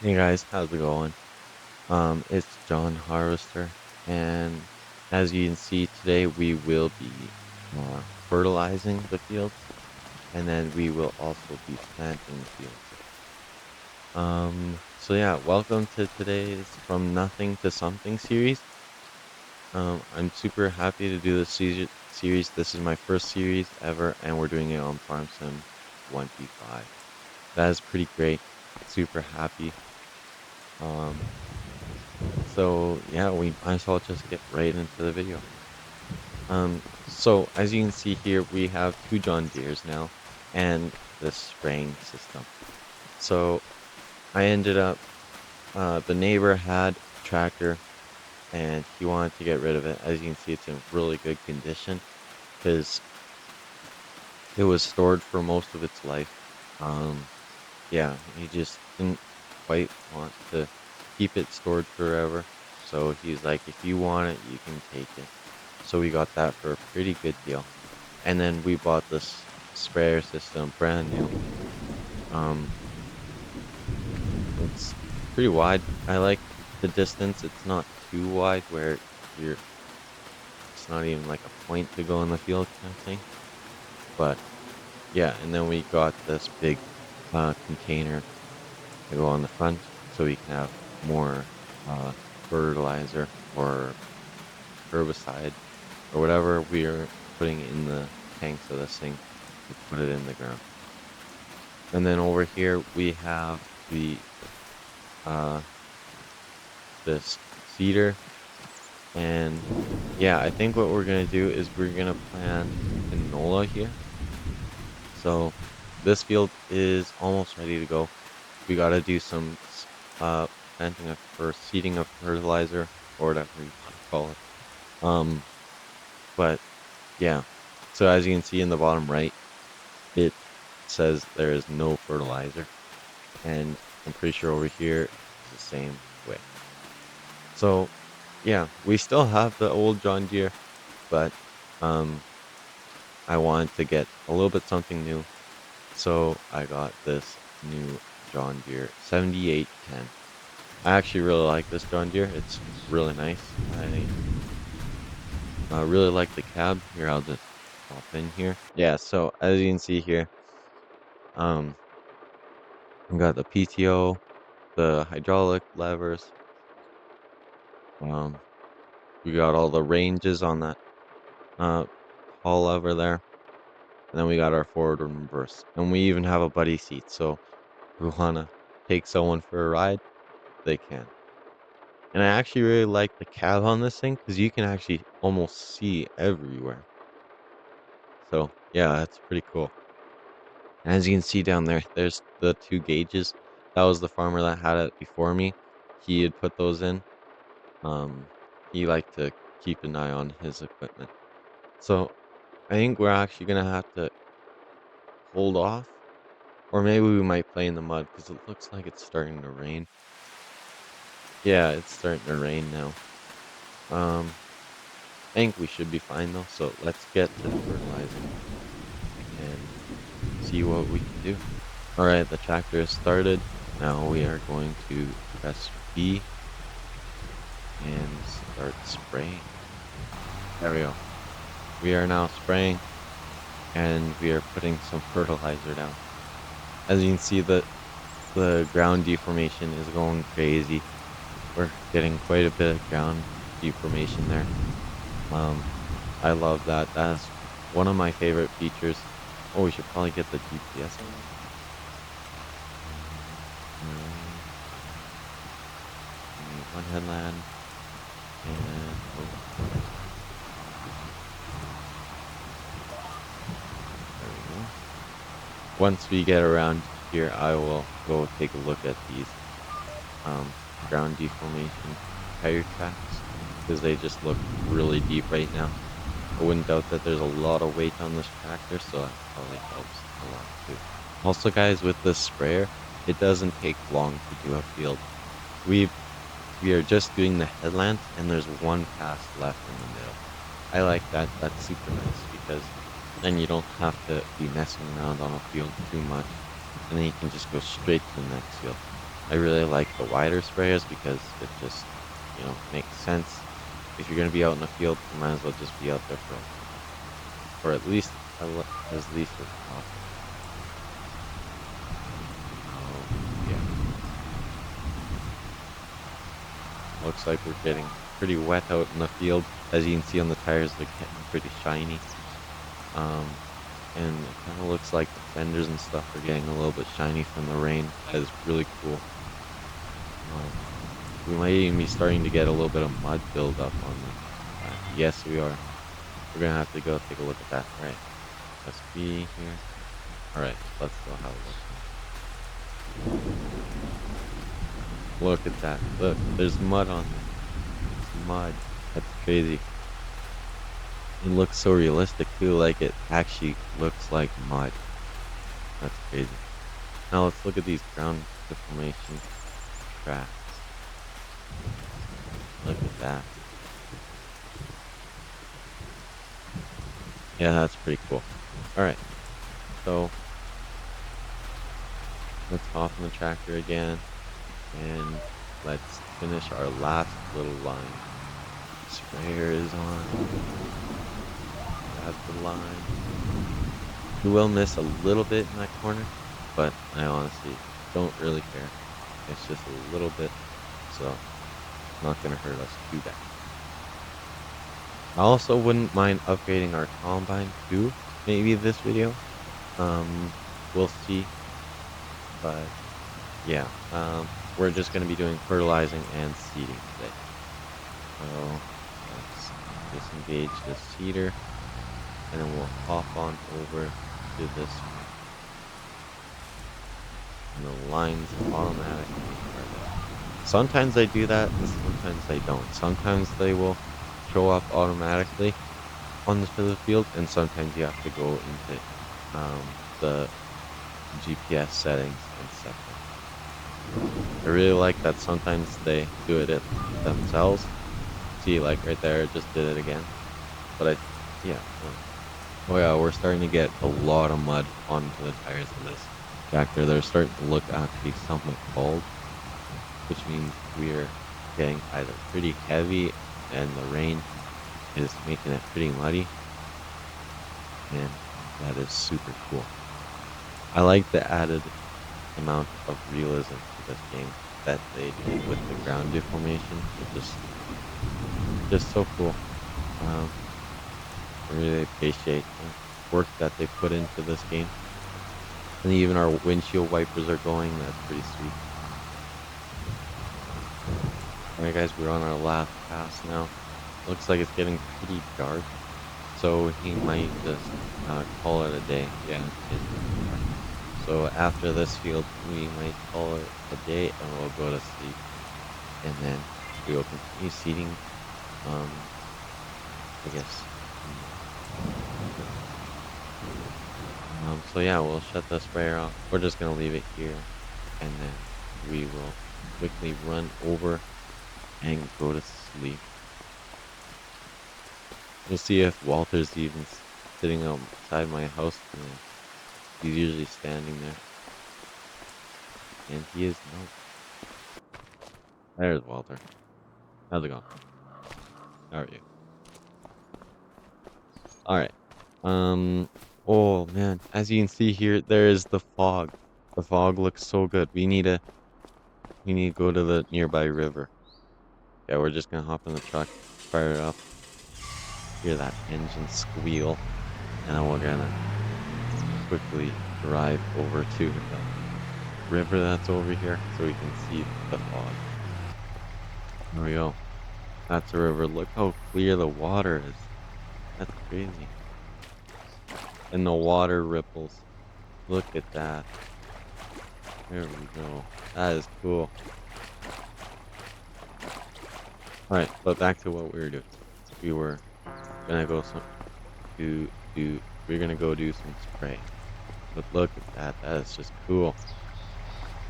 Hey guys, how's it going? It's John Harvester, and as you can see today, we will be fertilizing the fields, and then we will also be planting the fields. So yeah, welcome to today's From Nothing to Something series. I'm super happy to do this series. This is my first series ever, and we're doing it on Farm Sim 25. That is pretty great. Super happy. Um, So yeah, we might as well just get right into the video. So as you can see here, we have two John Deeres now and the spraying system. So I ended up, the neighbor had a tractor and he wanted to get rid of it. As you can see, it's in really good condition because it was stored for most of its life. Um, yeah, he just didn't quite want to keep it stored forever. So he's like, if you want it, you can take it. So we got that for a pretty good deal. And then we bought this sprayer system brand new. Um, it's pretty wide. I like the distance. It's not too wide where you're it's not even like a point to go in the field kind of thing. But yeah, and then we got this big container to go on the front so we can have more fertilizer or herbicide or whatever we're putting in the tanks of this thing to put it in the ground. And then over here we have the uh this cedar, and yeah, I think what we're gonna do is we're gonna plant canola here. So this field is almost ready to go. We gotta do some planting of or seeding of fertilizer or whatever you want to call it. Um, but yeah. So as you can see in the bottom right, it says there is no fertilizer, and I'm pretty sure over here is the same way. So yeah, we still have the old John Deere, but um, I wanted to get a little bit something new, so I got this new John Deere 7810. I actually really like this John Deere. It's really nice. I really like the cab. Here, I'll just pop in here. Yeah, so as you can see here, um, we got the PTO, the hydraulic levers. Um, we got all the ranges on that uh haul lever there. And then we got our forward and reverse. And we even have a buddy seat. So if we want to take someone for a ride, they can. And I actually really like the cab on this thing because you can actually almost see everywhere. So yeah, that's pretty cool. And as you can see down there, there's the two gauges. That was the farmer that had it before me. He had put those in. Um, he liked to keep an eye on his equipment. So I think we're actually gonna have to hold off. Or maybe we might play in the mud because it looks like it's starting to rain. Yeah, it's starting to rain now. I think we should be fine though, so let's get to the fertilizing and see what we can do. Alright, the tractor is started. Now we are going to press B and start spraying. There we go. We are now spraying and we are putting some fertilizer down. As you can see, the ground deformation is going crazy. We're getting quite a bit of ground deformation there. Um, I love that. That's one of my favorite features. Oh, we should probably get the GPS on. Give me one headland, and oh, there we go. Once we get around here, I will go take a look at these um, ground deformation tire tracks because they just look really deep right now. I wouldn't doubt that there's a lot of weight on this tractor, so that probably helps a lot too. Also, guys, with this sprayer, it doesn't take long to do a field. We we are just doing the headlands, and there's one pass left in the middle. I like that. That's super nice because then you don't have to be messing around on a field too much, and then you can just go straight to the next field. I really like the wider sprayers because it just, makes sense. If you're gonna be out in the field, you might as well just be out there for at least as least as possible. So yeah, looks like we're getting pretty wet out in the field. As you can see on the tires, they're getting pretty shiny. Um, and it kind of looks like the fenders and stuff are getting a little bit shiny from the rain. That is really cool. Um, we might even be starting to get a little bit of mud buildup on them. Yes, we are. We're gonna have to go take a look at that. All right, let's be here. All right, let's go have a look. Look at that. Look, there's mud on there. It's mud. That's crazy. It looks so realistic too, like it actually looks like mud. That's crazy. Now let's look at these ground deformation tracks. Look at that. Yeah, that's pretty cool. All right, so let's hop in the tractor again and let's finish our last little line. Sprayer is on. Grab the line. You will miss a little bit in that corner, but I honestly don't really care. It's just a little bit, so it's not going to hurt us too bad. I also wouldn't mind upgrading our combine too, maybe this video. We'll see, but yeah, we're just going to be doing fertilizing and seeding today. So let's disengage the seeder, and then we'll hop on over to this one. And the lines automatically are there. Sometimes I do that, and sometimes I don't. Sometimes they will show up automatically on the field, and sometimes you have to go into the GPS settings and set them. I really like that sometimes they do it themselves. See, like right there, it just did it again. But yeah. Oh yeah, we're starting to get a lot of mud onto the tires of this tractor. They're starting to look actually somewhat bald, which means we're getting either pretty heavy and the rain is making it pretty muddy, and that is super cool. I like the added amount of realism to this game that they did with the ground deformation. It's just so cool. Um, I really appreciate the work that they put into this game. And even our windshield wipers are going. That's pretty sweet. Alright guys, we're on our last pass now. Looks like it's getting pretty dark. So he might just call it a day. Yeah, it's getting pretty dark. So after this field, we might call it a day and we'll go to sleep. And then we will continue seeding, I guess. So yeah, we'll shut the sprayer off. We're just gonna leave it here, and then we will quickly run over and go to sleep. We'll see if Walter's even sitting outside my house today. He's usually standing there, and he is no. There's Walter. How's it going? How are you? All right. Oh man, as you can see here, there is the fog. The fog looks so good. We need to go to the nearby river. Yeah, we're just gonna hop in the truck, fire it up, hear that engine squeal, and then we're gonna quickly drive over to the river that's over here so we can see the fog. There we go. That's the river. Look how clear the water is. That's crazy. And the water ripples. Look at that. There we go. That is cool. Alright, but back to what we were doing. We were gonna go we're gonna go do some spraying. But look at that. That is just cool.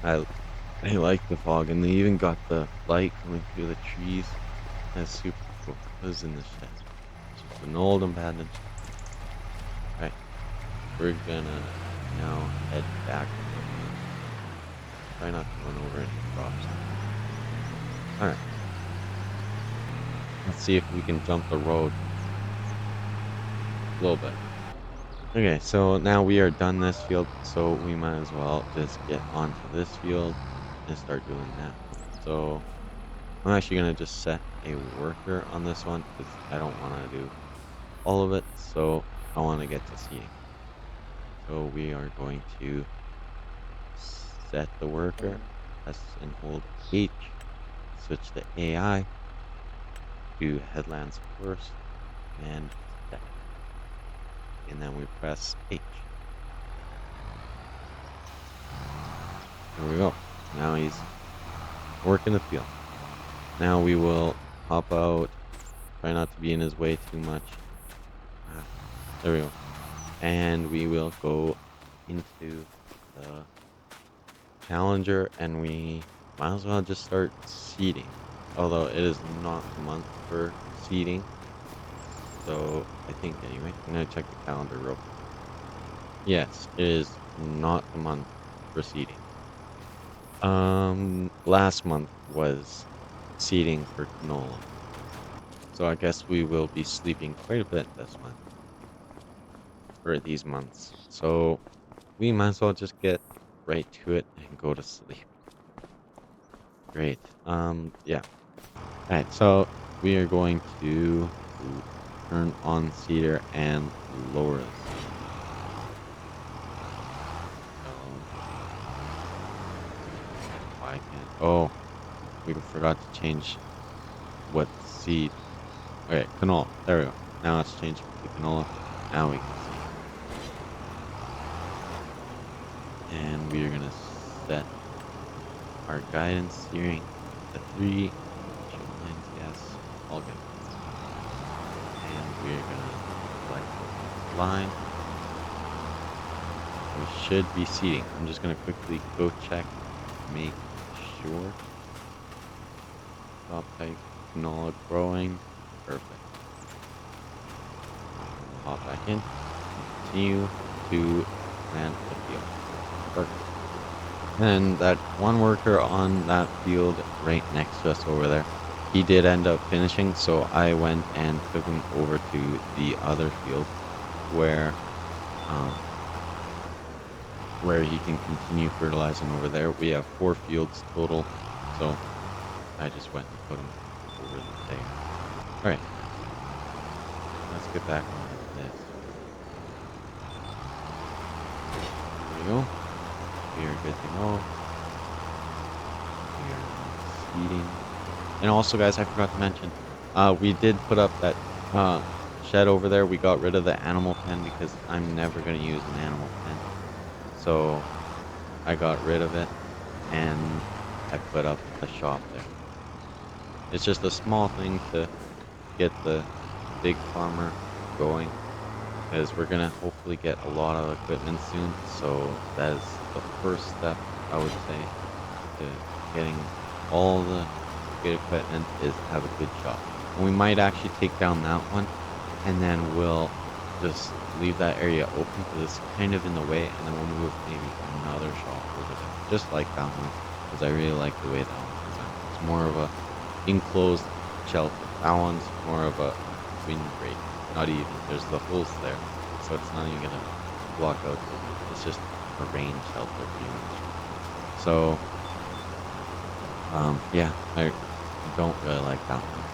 I I like the fog, and they even got the light coming through the trees. That's super cool. Who's in the shed? Just an old abandoned shed. Alright, we're gonna now head back home. try not to run over any crops. All right, let's see if we can jump the road a little bit. Okay, so now we are done this field, so we might as well just get onto this field and start doing that. So I'm actually gonna just set a worker on this one because I don't want to do all of it. So I want to get to seeding. So we are going to set the worker, press and hold H, switch to AI, do headlands first, and set. And then we press H. There we go. Now he's working the field. Now we will hop out, try not to be in his way too much. Ah, there we go. And we will go into the Challenger and we might as well just start seeding. Although it is not the month for seeding. So I think anyway, I'm gonna check the calendar real quick. Yes, it is not the month for seeding. Last month was seeding for canola. So I guess we will be sleeping quite a bit this month for these months. So we might as well just get right to it and go to sleep. Great. Yeah. All right. So we are going to turn on cedar and lower the seed. So why can't? Oh, we forgot to change what seed. Okay, canola. There we go. Now let's change to canola. Now we can see. And we are gonna set our guidance steering to 3. Show lines, yes. All good. And we're gonna select the line. We should be seeding. I'm just gonna quickly go check, make sure. Top type, canola growing. Perfect. Hop back in. Continue to plant the field. Perfect. And that one worker on that field right next to us over there, he did end up finishing, so I went and took him over to the other field where um, where he can continue fertilizing over there. We have 4 fields total, so I just went and put him over there. All right, let's get back on this. There we go. We are good to go. We are seeding. And also, guys, I forgot to mention, we did put up that shed over there. We got rid of the animal pen because I'm never going to use an animal pen. So I got rid of it and I put up a shop there. It's just a small thing to get the big farmer going because we're going to hopefully get a lot of equipment soon. So that is the first step, I would say, to getting all the good equipment is have a good shop. And we might actually take down that one and then we'll just leave that area open because it's kind of in the way, and then we'll move maybe another shop over there, just like that one, because I really like the way that one's designed. It's more of a enclosed shelter. That one's more of a wind break, not even. There's the holes there, so it's not even gonna block out. It's just a rain shelter pretty much. So, yeah, I don't really like that one.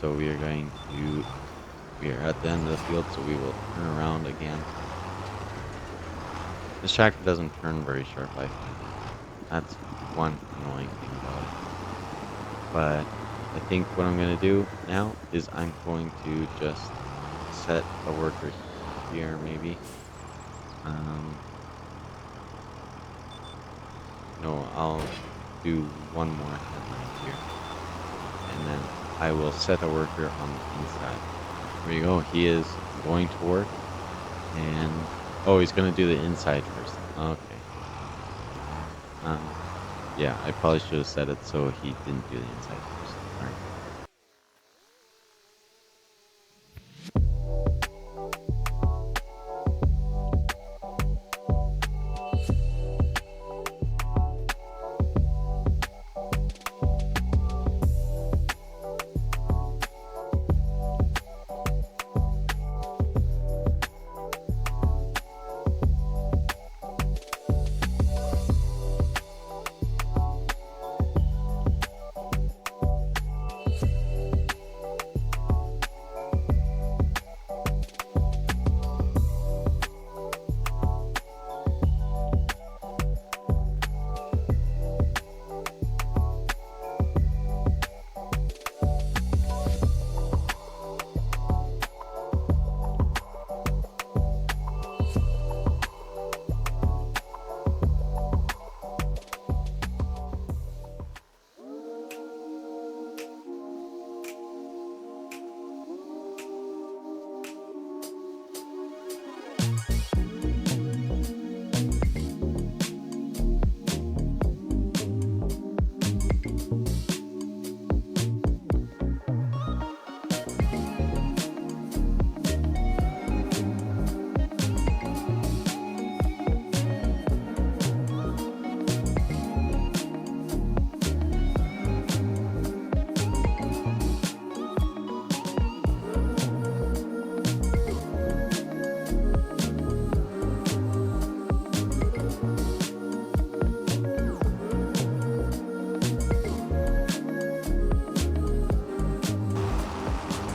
So we are going to. We are at the end of the field, so we will turn around again. This tractor doesn't turn very sharp, I find. That's one annoying thing about it. But I think what I'm going to do now is I'm going to just set a worker here, maybe. No, I'll do one more headline here. And then I will set a worker on the inside. There you go. He is going to work. And, oh, he's going to do the inside first. Okay. Yeah, I probably should have said it so he didn't do the inside first. All right.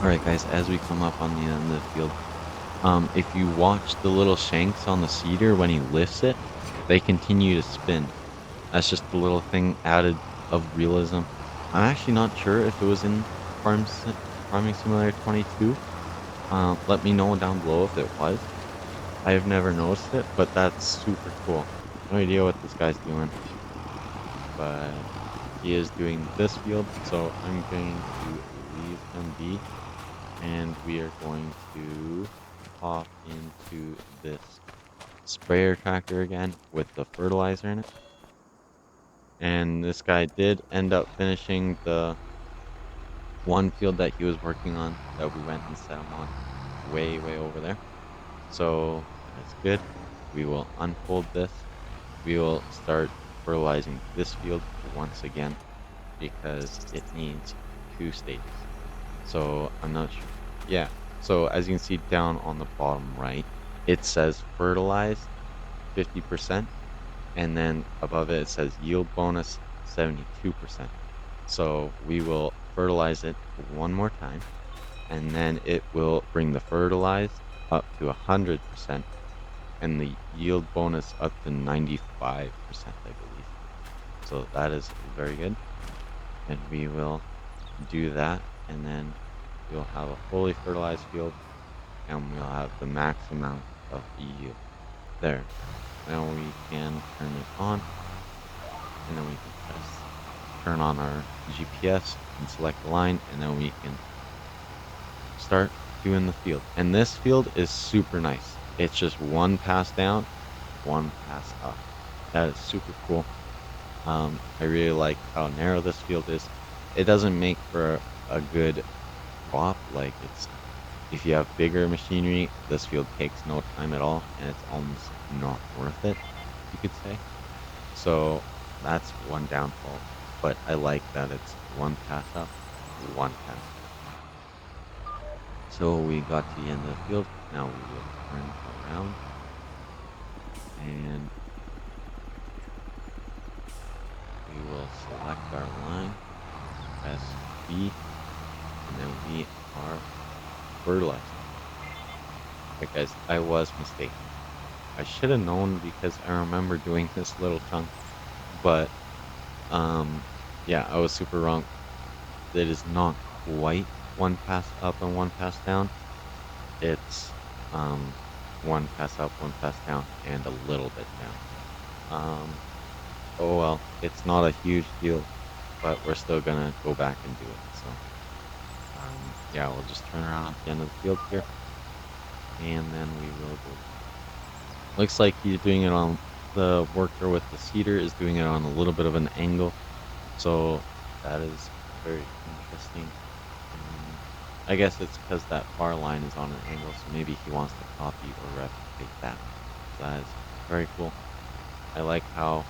Alright guys, as we come up on the end of the field, if you watch the little shanks on the seeder when he lifts it, they continue to spin. That's just a little thing added of realism. I'm actually not sure if it was in Farming Simulator 22. Let me know down below if it was. I have never noticed it, but that's super cool. No idea what this guy's doing, but he is doing this field, so I'm going to leave him be, and we are going to hop into this sprayer tractor again with the fertilizer in it. And this guy did end up finishing the one field that he was working on that we went and set him on way over there. So that's good. We will unfold this. We will start fertilizing this field once again because it needs 2 stages. So I'm not sure. Yeah. So as you can see down on the bottom right, it says fertilized 50%. And then above it, it says yield bonus 72%. So we will fertilize it one more time, and then it will bring the fertilized up to 100% and the yield bonus up to 95%, I believe. So that is very good. And we will do that, and then we'll have a fully fertilized field, and we'll have the max amount of yield. There. Now we can turn it on, and then we can press turn on our GPS and select the line, and then we can start doing the field. And this field is super nice. It's just one pass down, one pass up. That is super cool. I really like how narrow this field is. It doesn't make for a good crop. Like it's if you have bigger machinery, this field takes no time at all, and it's almost not worth it, you could say. So that's one downfall. But I like that it's one pass up, one pass down. So we got to the end of the field. Now we will turn around and we will select our line, press B, and then we are fertilizing. Okay, guys, I was mistaken. I should have known because I remember doing this little chunk, but um, yeah, I was super wrong. It is not quite one pass up and one pass down. It's one pass up, one pass down, and a little bit down. Um, oh well, it's not a huge deal, but we're still gonna go back and do it. So yeah, we'll just turn around at the end of the field here, and then we will go back. Looks like he's doing it on the worker with the seeder is doing it on a little bit of an angle, so that is very interesting. Um, I guess it's because that far line is on an angle, so maybe he wants to copy or replicate that. So that is very cool. I like how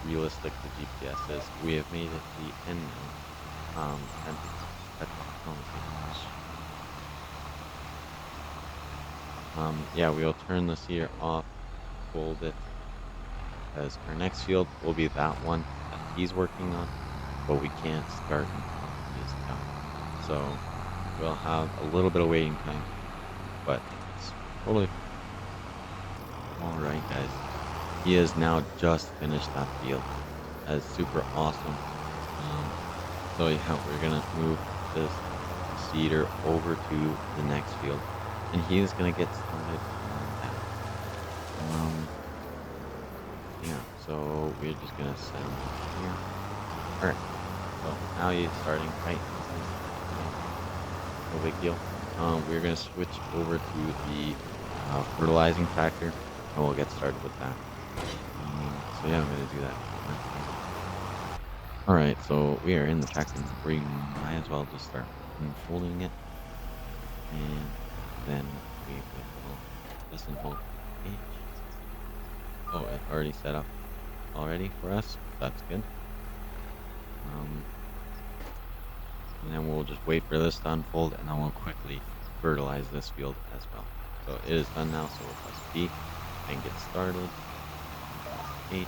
realistic the GPS is. We have made it to the end now. And oh my gosh. Yeah, we'll turn the seeder off, fold it, because our next field will be that one that he's working on, but we can't start until he is done. So we'll have a little bit of waiting time, but it's totally fine. All right, guys. He has now just finished that field. That is super awesome. Um, so yeah, we're gonna move this seeder over to the next field, and he is gonna get started on that. Um, yeah, so we're just gonna set him up here. All right. So now he's starting right. No big deal. We're gonna switch over to the fertilizing tractor, and we'll get started with that. So yeah, I'm gonna do that. All right, so we are in the tractor. We might as well just start unfolding it, and then we will listen hold H. Oh, it already set up already for us. That's good. Um, and then we'll just wait for this to unfold, and then we'll quickly fertilize this field as well. So it is done now, so we'll press B and get started, and press H.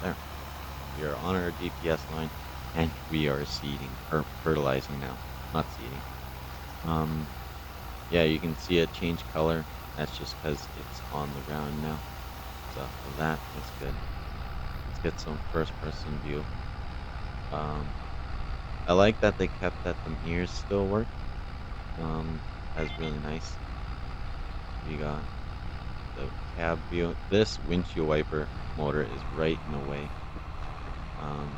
There. We are on our GPS line, and we are seeding, or fertilizing now. not seeding. Um, yeah, you can see it change color. That's just because it's on the ground now. So that is good. Let's get some first person view. Um, I like that they kept that the mirrors still work. That's really nice. We got the cab view. This windshield wiper motor is right in the way. Um,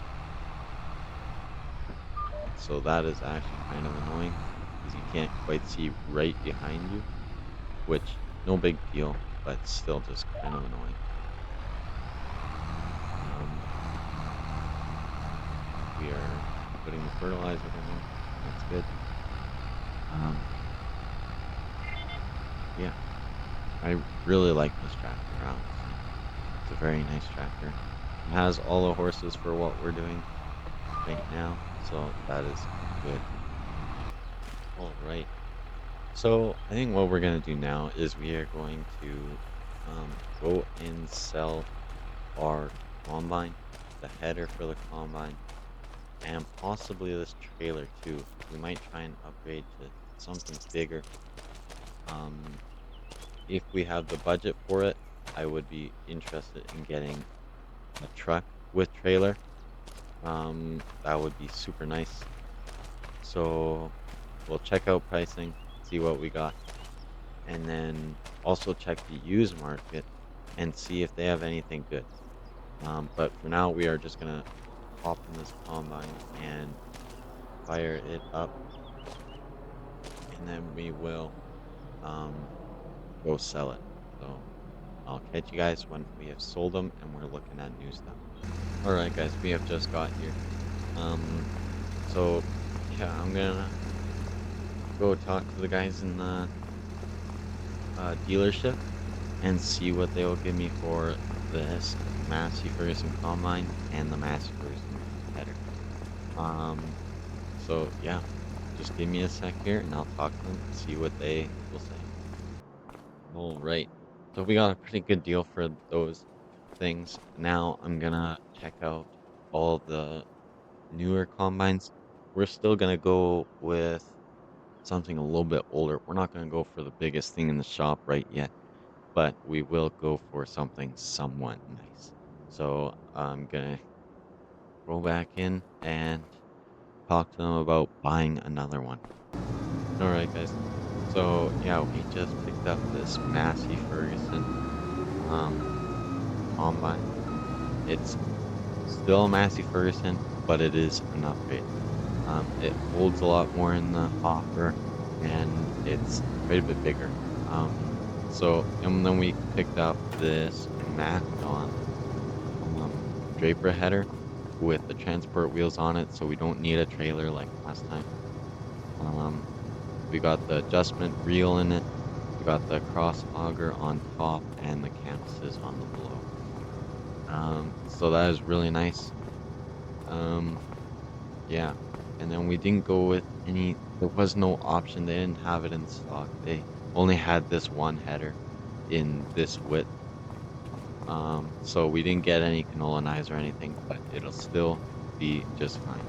so that is actually kind of annoying because you can't quite see right behind you, which no big deal, but still just kind of annoying. Um, we are putting the fertilizer down. That's good. Um, yeah, I really like this tractor, honestly. It's a very nice tractor. It has all the horses for what we're doing right now, so that is good. All right. So I think what we're gonna do now is we are going to go and sell our combine, the header for the combine, and possibly this trailer too. We might try and upgrade to something bigger. Um, if we have the budget for it, I would be interested in getting a truck with trailer. That would be super nice. So we'll check out pricing, see what we got, and then also check the used market and see if they have anything good. But for now, we are just gonna hop in this combine and fire it up, and then we will um, go sell it. So I'll catch you guys when we have sold them and we're looking at new stuff. All right, guys, we have just got here. Um, so yeah, I'm gonna go talk to the guys in the dealership and see what they will give me for this Massey Ferguson combine and the Massey Ferguson header. Um, so yeah, just give me a sec here and I'll talk to them and see what they will say. All right. So we got a pretty good deal for those things. Now I'm gonna check out all the newer combines. We're still gonna go with something a little bit older. We're not gonna go for the biggest thing in the shop right yet, but we will go for something somewhat nice. So I'm gonna go back in and talk to them about buying another one. All right, guys. So yeah, we just picked up this Massey Ferguson um combine. It's still a Massey Ferguson, but it is an upgrade. It holds a lot more in the hopper, and it's quite a bit bigger. And then we picked up this Macdon Draper header with the transport wheels on it, so we don't need a trailer like last time. Um, we got the adjustment reel in it. We got the cross auger on top and the canvases on the below. So that is really nice. Um, yeah. And then we didn't go with there was no option. They didn't have it in stock. They only had this one header in this width. So we didn't get any canola knives or anything, but it'll still be just fine.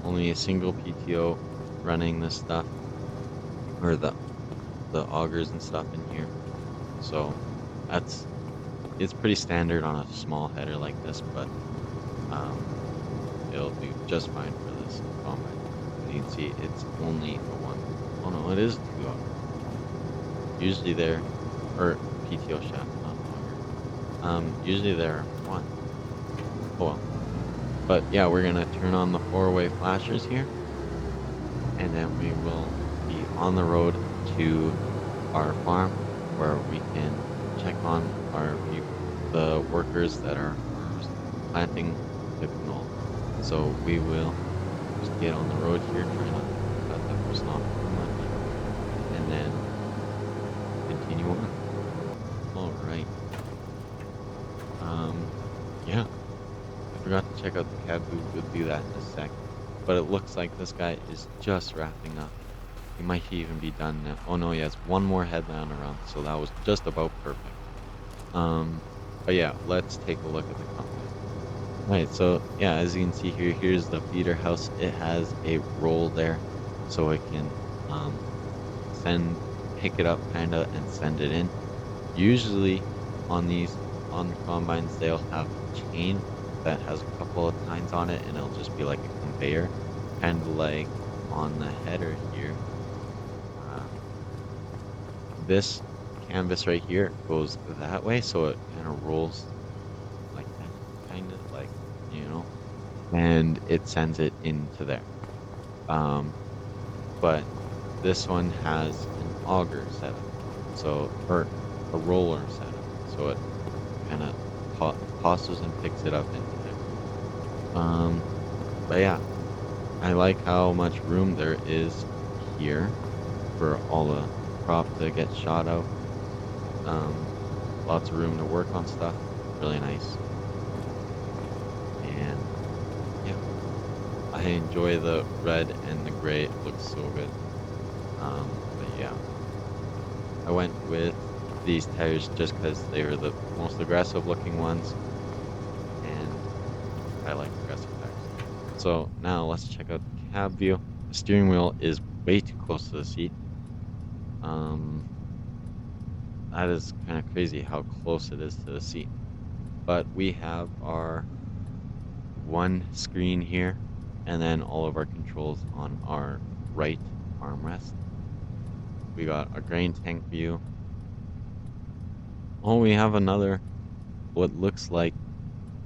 Only a single PTO running this stuff or the augers and stuff in here. So that's it's pretty standard on a small header like this, but um, it'll do just fine for this combine. As you can see, it's only a one. Oh no, it is two auger. Usually they're or PTO shaft, not auger. Usually they're one. Oh well. But yeah, we're gonna turn on the four-way flashers here, and then we will be on the road to our farm where we can check on the workers that are planting the canola. So we will just get on the road here, try not to cut the person off too much, and then continue on. All right. Um, yeah, I forgot to check out the cab boot. We'll do that in a sec. But it looks like this guy is just wrapping up. He might even be done now. Oh no, he has one more headland around, so that was just about perfect. Um, but yeah, let's take a look at the combine. Right, so, yeah, as you can see here, here's the feeder house. It has a roll there, so it can, send pick it up kinda and send it in. Usually, on these on the combines, they'll have a chain that has a couple of tines on it, and it'll just be like a conveyor, kinda like on the header here. Um, this canvas right here goes that way, so it kinda rolls like that, kinda like, you know, and it sends it into there. Um, but this one has an auger setup, so or a roller setup, so it kinda tosses and picks it up into there. Um, but yeah, I like how much room there is here for all the crop to get shot out. Um, lots of room to work on stuff. Really nice. And yeah, I enjoy the red and the gray. It looks so good. But yeah, I went with these tires just because they were the most aggressive looking ones, and I like aggressive tires. So now let's check out the cab view. The steering wheel is way too close to the seat. Um, that is kind of crazy how close it is to the seat. But we have our one screen here, and then all of our controls on our right armrest. We got a grain tank view. Oh, we have another what looks like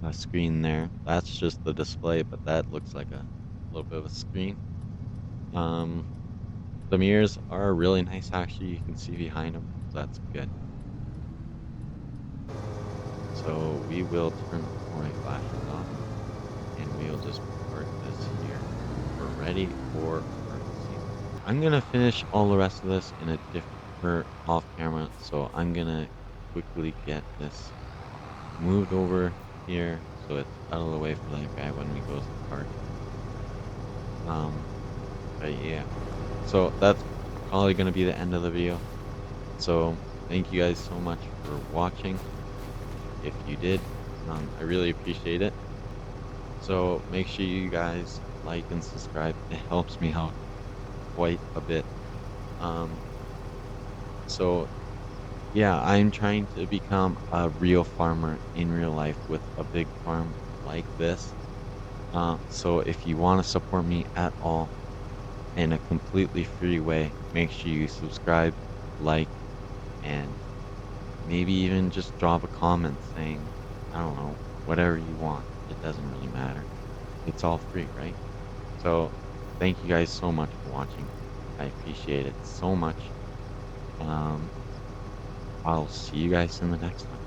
a screen there. That's just the display, but that looks like a little bit of a screen. Um, the mirrors are really nice, actually. You can see behind them, so that's good. So we will turn the 4-way flashers off, and we'll just park this here. We're ready for emergencies. I'm gonna finish all the rest of this in a different off camera, so I'm gonna quickly get this moved over here so it's out of the way for that guy when we go to the park. Um, but yeah, so that's probably gonna be the end of the video. So thank you guys so much for watching. If you did, I really appreciate it. So make sure you guys like and subscribe. It helps me out quite a bit. Um, so yeah, I'm trying to become a real farmer in real life with a big farm like this. So if you want to support me at all in a completely free way, make sure you subscribe, like, and maybe even just drop a comment saying, I don't know, whatever you want. It doesn't really matter. It's all free, right? So thank you guys so much for watching. I appreciate it so much. Um, I'll see you guys in the next one.